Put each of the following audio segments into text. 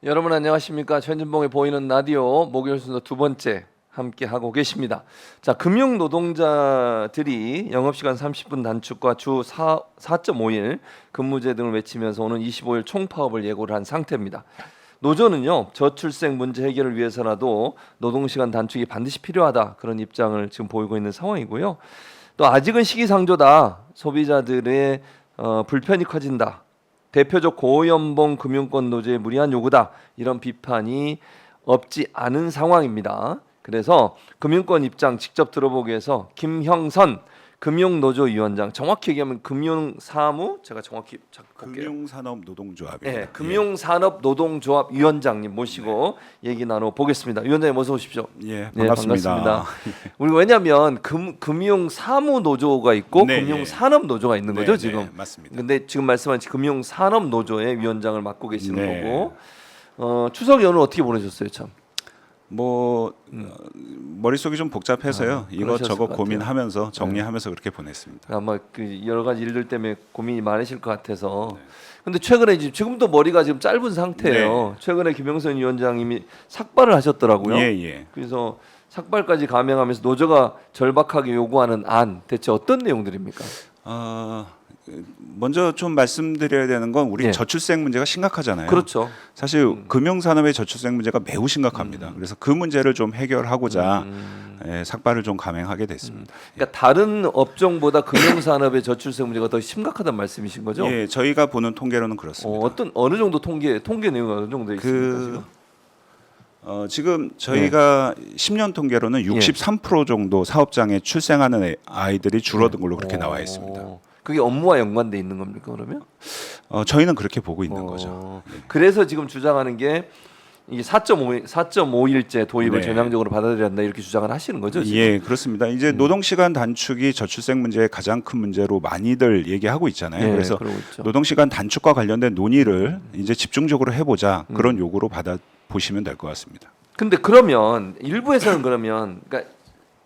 여러분 안녕하십니까? 최진봉의 보이는 라디오 목요일 순서 두 번째 함께 하고 계십니다. 자, 금융 노동자들이 영업시간 30분 단축과 주 4.5일 근무제 등을 외치면서 오는 25일 총파업을 예고를 한 상태입니다. 노조는요, 저출생 문제 해결을 위해서라도 노동시간 단축이 반드시 필요하다, 그런 입장을 지금 보이고 있는 상황이고요. 또 아직은 시기상조다, 소비자들의 불편이 커진다, 대표적 고연봉 금융권 노조의 무리한 요구다, 이런 비판이 없지 않은 상황입니다. 그래서 금융권 입장 직접 들어보기 위해서 김형선 금융노조위원장, 정확히 얘기하면 금융사무, 제가 정확히 볼게요. 금융산업노동조합입니다. 네, 금융산업노동조합 위원장님 모시고 얘기 나눠보겠습니다. 위원장님 어서 오십시오. 예, 네, 반갑습니다. 우리 왜냐하면 금융사무노조가 있고 네, 금융산업노조가 있는 거죠, 네, 지금. 네, 맞습니다. 근데 지금 말씀하신 금융산업노조의 위원장을 맡고 계시는 네. 거고, 추석 연휴 어떻게 보내셨어요, 참? 머릿속이 좀 복잡해서요. 이것저것 그러셨을 것 고민하면서 정리하면서 그렇게 보냈습니다. 아마 그 여러 가지 일들 때문에 고민이 많으실 것 같아서. 근데 최근에 지금도 머리가 지금 짧은 상태예요. 최근에 김영선 위원장님이 삭발을 하셨더라고요. 예. 그래서 삭발까지 감행하면서 노조가 절박하게 요구하는 안, 대체 어떤 내용들입니까? 먼저 좀 말씀드려야 되는 건 우리 예. 저출생 문제가 심각하잖아요. 그렇죠. 사실 금융산업의 저출생 문제가 매우 심각합니다. 그래서 그 문제를 좀 해결하고자 삭발을 좀 감행하게 됐습니다. 그러니까 다른 업종보다 금융산업의 저출생 문제가 더 심각하다는 말씀이신 거죠? 예, 저희가 보는 통계로는 그렇습니다. 어느 정도 통계 내용이 어느 정도 있습니까 지금? 지금 저희가 10년 통계로는 63% 정도 사업장에 출생하는 아이들이 줄어든 걸로 그렇게 나와 있습니다. 그게 업무와 연관돼 있는 겁니까 그러면? 저희는 그렇게 보고 있는 거죠. 그래서 지금 주장하는 게 이게 4.5일제 도입을 네. 전향적으로 받아들여야 한다, 이렇게 주장을 하시는 거죠? 지금? 예, 그렇습니다. 이제 노동시간 단축이 저출생 문제의 가장 큰 문제로 많이들 얘기하고 있잖아요. 예, 그래서 그러고 있죠. 노동시간 단축과 관련된 논의를 이제 집중적으로 해보자, 그런 요구로 받아 보시면 될 것 같습니다. 근데 그러면 일부에서는 그러니까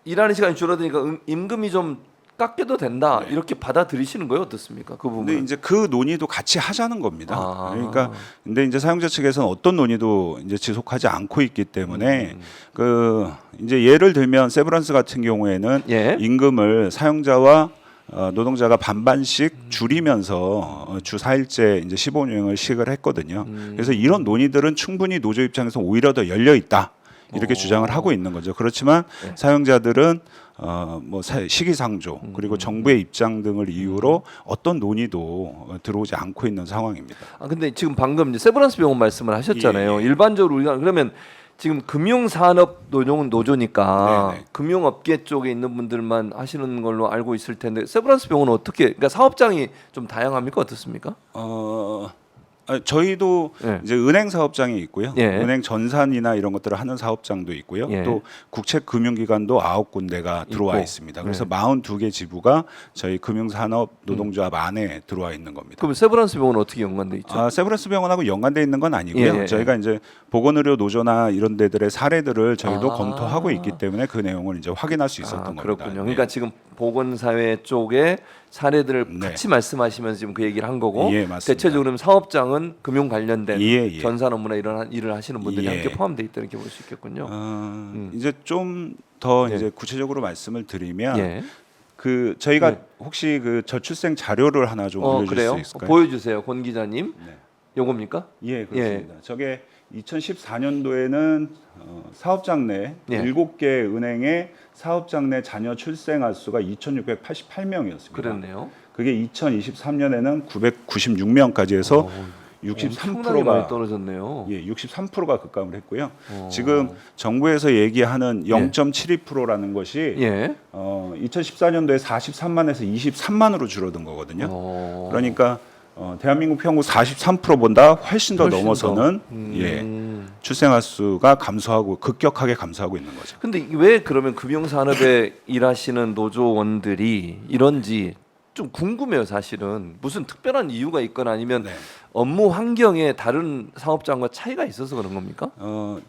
일하는 시간이 줄어드니까 임금이 좀 깎여도 된다, 이렇게 받아들이시는 거예요? 어떻습니까? 그 부분은? 근데 이제 그 논의도 같이 하자는 겁니다. 아. 그러니까 근데 이제 사용자 측에서는 어떤 논의도 이제 지속하지 않고 있기 때문에 그 이제 예를 들면 세브란스 같은 경우에는 예. 임금을 사용자와 노동자가 반반씩 줄이면서 주 4일제 이제 15년을 시행을 했거든요. 그래서 이런 논의들은 충분히 노조 입장에서 오히려 더 열려 있다, 이렇게 주장을 하고 있는 거죠. 그렇지만 사용자들은 시기상조 그리고 정부의 입장 등을 이유로 어떤 논의도 들어오지 않고 있는 상황입니다. 근데 지금 방금 이제 세브란스 병원 말씀을 하셨잖아요. 예. 일반적으로 우리가 그러면 지금 금융산업 노조니까 네네. 금융업계 쪽에 있는 분들만 하시는 걸로 알고 있을 텐데, 세브란스 병원은 어떻게, 그러니까 사업장이 좀 다양합니까? 어떻습니까? 저희도 예. 이제 은행 사업장이 있고요. 예. 은행 전산이나 이런 것들을 하는 사업장도 있고요. 예. 또 국책금융기관도 9군데가 들어와 있고. 있습니다. 그래서 42개 지부가 저희 금융산업 노동조합 안에 들어와 있는 겁니다. 그럼 세브란스 병원은 어떻게 연관돼 있죠? 세브란스 병원하고 연관돼 있는 건 아니고요. 예. 저희가 이제 보건의료 노조나 이런 데들의 사례들을 저희도 아. 검토하고 있기 때문에 그 내용을 이제 확인할 수 있었던 겁니다. 그렇군요. 네. 그러니까 지금 보건사회 쪽에 사례들을 네. 같이 말씀하시면서 지금 그 얘기를 한 거고, 예, 맞습니다. 대체적으로 그럼 사업장은 금융 관련된 예. 전산 업무나 이런 일을 하시는 분들이 예. 함께 포함되어 있다, 이렇게 볼 수 있겠군요. 이제 좀 더 예. 이제 구체적으로 말씀을 드리면 예. 그 저희가 네. 혹시 그 저출생 자료를 하나 좀 올려줄 그래요? 수 있을까요? 보여주세요, 권 기자님. 네. 요겁니까? 예, 그렇습니다. 저게 2014년도에는 사업장 내 예. 7개 은행의 사업장 내 자녀 출생아 수가 2,688명이었습니다. 그랬네요. 그게 2023년에는 996명까지 해서 엄청나게 많이 63%가 떨어졌네요. 63%가 급감을 했고요. 지금 정부에서 얘기하는 0.72%라는 것이 예. 2014년도에 43만에서 23만으로 줄어든 거거든요. 그러니까 대한민국 평균 43%보다 훨씬 더 훨씬 넘어서는 더. 출생아 수가 감소하고 급격하게 감소하고 있는 거죠. 근데 왜 그러면 금융산업에 일하시는 노조원들이 이런지 좀 궁금해요, 사실은. 무슨 특별한 이유가 있거나 아니면 업무 환경에 다른 사업장과 차이가 있어서 그런 겁니까?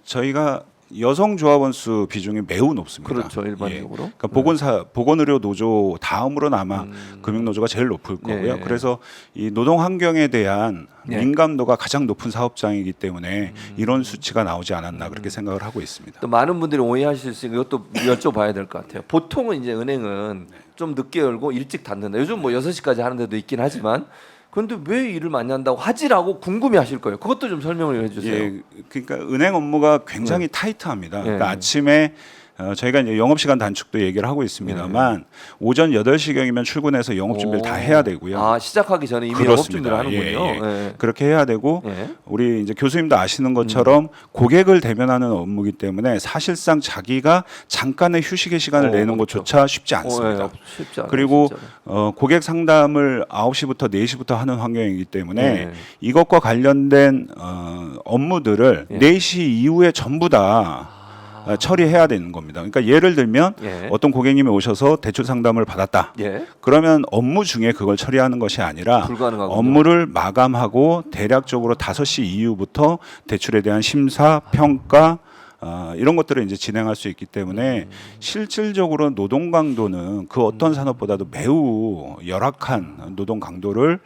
저희가 여성 조합원 수 비중이 매우 높습니다. 그렇죠, 일반적으로. 예. 그러니까 보건의료 노조 다음으로는 아마 금융노조가 제일 높을 거고요. 예. 그래서 이 노동 환경에 대한 예. 민감도가 가장 높은 사업장이기 때문에 이런 수치가 나오지 않았나 그렇게 생각을 하고 있습니다. 또 많은 분들이 오해하실 수 있는 이것도 여쭤봐야 될 것 같아요. 보통은 이제 은행은 좀 늦게 열고 일찍 닫는다. 요즘 뭐 6시까지 하는 데도 있긴 하지만 그런데 왜 일을 많이 한다고 하지라고 궁금해하실 거예요. 그것도 좀 설명을 해주세요. 예, 그러니까 은행 업무가 굉장히 타이트합니다. 그러니까 예. 아침에 저희가 이제 영업시간 단축도 얘기를 하고 있습니다만 오전 8시경이면 출근해서 영업 준비를 다 해야 되고요. 아, 시작하기 전에 이미 영업 그렇습니다. 준비를 하는군요. 예, 예. 예. 그렇게 해야 되고 예. 우리 이제 교수님도 아시는 것처럼 고객을 대면하는 업무이기 때문에 사실상 자기가 잠깐의 휴식의 시간을 내는 그렇죠. 것조차 쉽지 않습니다. 예, 쉽지 않아요, 그리고 진짜로. 고객 상담을 9시부터 4시부터 하는 환경이기 때문에 예. 이것과 관련된 업무들을 예. 4시 이후에 전부 다 처리해야 되는 겁니다. 그러니까 예를 들면 예. 어떤 고객님이 오셔서 대출 상담을 받았다. 예. 그러면 업무 중에 그걸 처리하는 것이 아니라 불가능하군요. 업무를 마감하고 대략적으로 5시 이후부터 대출에 대한 심사, 평가 이런 것들을 이제 진행할 수 있기 때문에 실질적으로 노동 강도는 그 어떤 산업보다도 매우 열악한 노동 강도를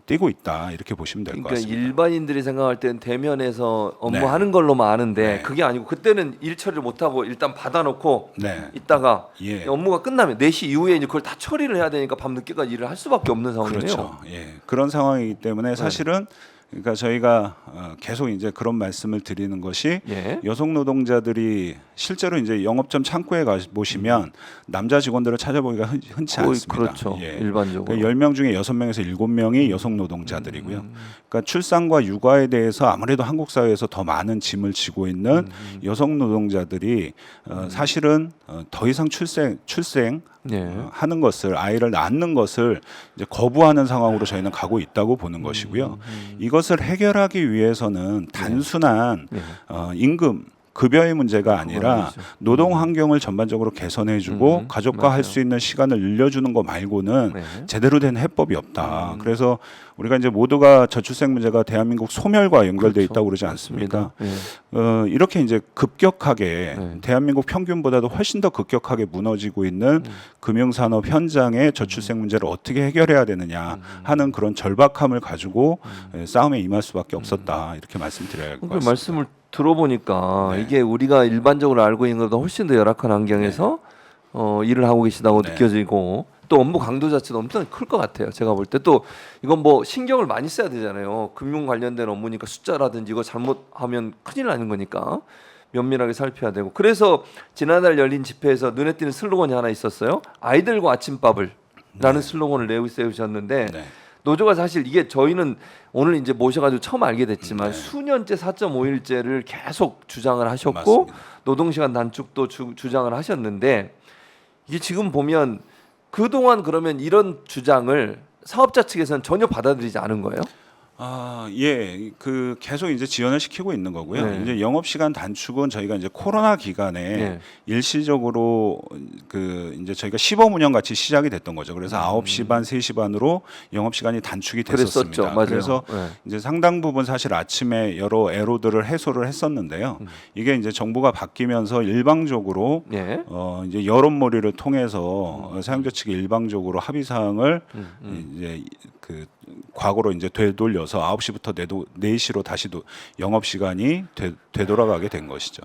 띠고 있다 이렇게 보시면 될 것 그러니까 같습니다. 일반인들이 생각할 때는 대면에서 네. 업무하는 걸로만 아는데 네. 그게 아니고 그때는 일 처리를 못하고 일단 받아놓고 네. 있다가 예. 업무가 끝나면 4시 이후에 이제 그걸 다 처리를 해야 되니까 밤 늦게까지 일을 할 수밖에 없는 상황이네요. 그렇죠. 예. 그런 상황이기 때문에 사실은 그러니까 저희가 계속 이제 그런 말씀을 드리는 것이 예. 여성 노동자들이 실제로 이제 영업점 창구에 가 보시면 남자 직원들을 찾아보기가 흔치 거의 않습니다. 그렇죠. 예. 일반적으로. 그러니까 10명 중에 6명에서 7명이 여성 노동자들이고요. 그러니까 출산과 육아에 대해서 아무래도 한국 사회에서 더 많은 짐을 지고 있는 여성 노동자들이 사실은 더 이상 출생 예. 하는 것을 아이를 낳는 것을 이제 거부하는 상황으로 저희는 가고 있다고 보는 것이고요. 이것을 해결하기 위해서는 단순한 임금 급여의 문제가 아니라 아니죠. 노동 환경을 전반적으로 개선해주고 가족과 할 맞아요. 수 있는 시간을 늘려주는 것 말고는 네. 제대로 된 해법이 없다. 그래서 우리가 이제 모두가 저출생 문제가 대한민국 소멸과 연결돼 그렇죠. 있다고 그러지 않습니까? 맞습니다. 예. 이렇게 이제 급격하게 네. 대한민국 평균보다도 훨씬 더 급격하게 무너지고 있는 금융산업 현장의 저출생 문제를 어떻게 해결해야 되느냐 하는 그런 절박함을 가지고 싸움에 임할 수밖에 없었다 이렇게 말씀드려야 할 것 그 같습니다. 말씀을 들어보니까 네. 이게 우리가 일반적으로 알고 있는 것보다 훨씬 더 열악한 환경에서 일을 하고 계시다고 네. 느껴지고 또 업무 강도 자체도 엄청 클 것 같아요. 제가 볼 때 또 이건 뭐 신경을 많이 써야 되잖아요. 금융 관련된 업무니까 숫자라든지 이거 잘못하면 큰일 나는 거니까 면밀하게 살펴야 되고 그래서 지난달 열린 집회에서 눈에 띄는 슬로건이 하나 있었어요. 아이들과 아침밥을 라는 슬로건을 내세우셨는데 네. 노조가 사실 이게 저희는 오늘 이제 모셔가지고 처음 알게 됐지만 네. 수년째 4.5일제를 계속 주장을 하셨고 맞습니다. 노동시간 단축도 주장을 하셨는데 이게 지금 보면 그동안 그러면 이런 주장을 사업자 측에서는 전혀 받아들이지 않은 거예요? 예, 그 계속 이제 지원을 시키고 있는 거고요. 네. 이제 영업 시간 단축은 저희가 이제 코로나 기간에 네. 일시적으로 그 이제 저희가 시범 운영 같이 시작이 됐던 거죠. 그래서 9시 반, 3시 반으로 영업 시간이 단축이 됐었습니다. 그랬었죠. 맞아요. 그래서 네. 이제 상당 부분 사실 아침에 여러 애로들을 해소를 했었는데요. 이게 이제 정부가 바뀌면서 일방적으로 예. 이제 여론몰이를 통해서 사용자 측이 일방적으로 합의 사항을 이제 그 과거로 이제 되돌려서 9시부터 4시로 다시 영업 시간이 되돌아가게 된 것이죠.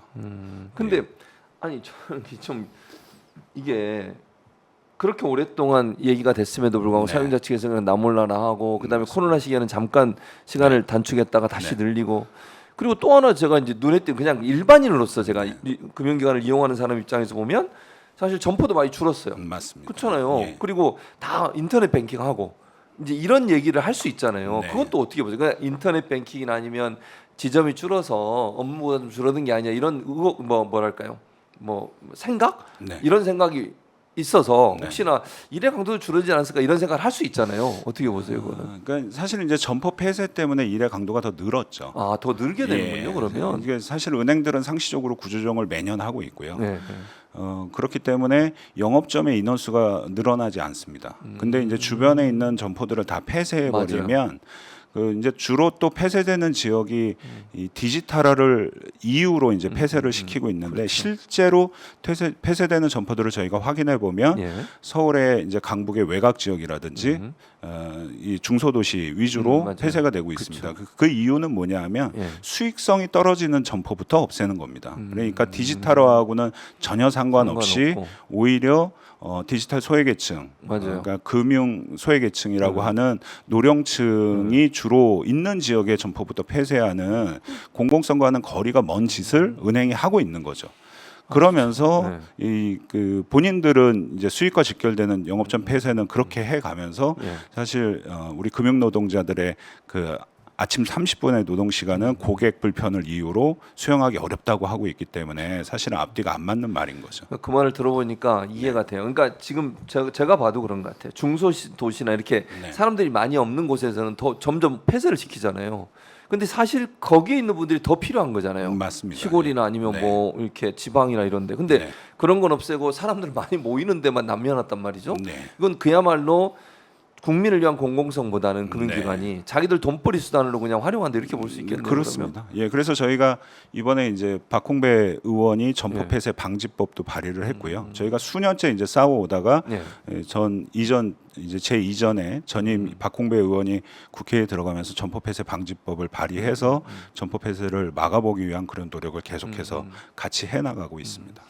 근데 아니 저는 좀 이게 그렇게 오랫동안 얘기가 됐음에도 불구하고 네. 사용자 측에서는 나몰라라 하고 그다음에 코로나 시기에는 잠깐 시간을 단축했다가 다시 늘리고 그리고 또 하나 제가 이제 눈에 띄는 그냥 일반인으로서 제가 금융기관을 이용하는 사람 입장에서 보면 사실 점포도 많이 줄었어요. 맞습니다. 그렇잖아요. 예. 그리고 다 인터넷 뱅킹하고 이제 이런 얘기를 할 수 있잖아요. 네. 그것도 어떻게 보세요? 그냥 인터넷 뱅킹이나 아니면 지점이 줄어서 업무가 좀 줄어든 게 아니야 이런 뭐랄까요? 뭐 생각 네. 이런 생각이 있어서 네. 혹시나 일의 강도도 줄어들지 않았을까 이런 생각을 할 수 있잖아요. 어떻게 보세요, 그거는? 그러니까 사실 이제 점포 폐쇄 때문에 일의 강도가 더 늘었죠. 아, 더 늘게 되는군요. 그러면. 이게 사실 은행들은 상시적으로 구조조정을 매년 하고 있고요. 네. 그렇기 때문에 영업점의 인원수가 늘어나지 않습니다. 근데 이제 주변에 있는 점포들을 다 폐쇄해 버리면 그 이제 주로 또 폐쇄되는 지역이 이 디지털화를 이유로 이제 폐쇄를 시키고 있는데 그렇죠. 실제로 폐쇄되는 점포들을 저희가 확인해 보면 예. 서울의 이제 강북의 외곽 지역이라든지 이 중소도시 위주로 맞아요. 폐쇄가 되고 있습니다. 그 이유는 뭐냐하면 예. 수익성이 떨어지는 점포부터 없애는 겁니다. 그러니까 디지털화하고는 전혀 상관없이 상관없고. 오히려 디지털 소외계층, 맞아요. 그러니까 금융 소외계층이라고 하는 노령층이 주로 있는 지역의 점포부터 폐쇄하는 공공성과는 거리가 먼 짓을 은행이 하고 있는 거죠. 그러면서 이 그 본인들은 이제 수익과 직결되는 영업점 폐쇄는 그렇게 해가면서 예. 사실 우리 금융 노동자들의 그 아침 30분의 노동 시간은 고객 불편을 이유로 수행하기 어렵다고 하고 있기 때문에 사실은 앞뒤가 안 맞는 말인 거죠. 그 말을 들어보니까 이해가 돼요. 그러니까 지금 제가 봐도 그런 것 같아요. 중소도시나 이렇게 네. 사람들이 많이 없는 곳에서는 더 점점 폐쇄를 시키잖아요. 근데 사실 거기에 있는 분들이 더 필요한 거잖아요. 맞습니다. 시골이나 아니면 네. 뭐 이렇게 지방이나 이런데. 근데 네. 그런 건 없애고 사람들 많이 모이는 데만 남겨놨단 말이죠. 네. 이건 그야말로 국민을 위한 공공성보다는 금융기관이 자기들 돈벌이 수단으로 그냥 활용한다 이렇게 볼 수 있겠네요. 그렇습니다. 예, 그래서 저희가 이번에 이제 박홍배 의원이 점포 예. 폐쇄 방지법도 발의를 했고요. 저희가 수년째 이제 싸워오다가 예. 제 이전에 전임 박홍배 의원이 국회에 들어가면서 점포 폐쇄 방지법을 발의해서 점포 폐쇄를 막아보기 위한 그런 노력을 계속해서 같이 해나가고 있습니다.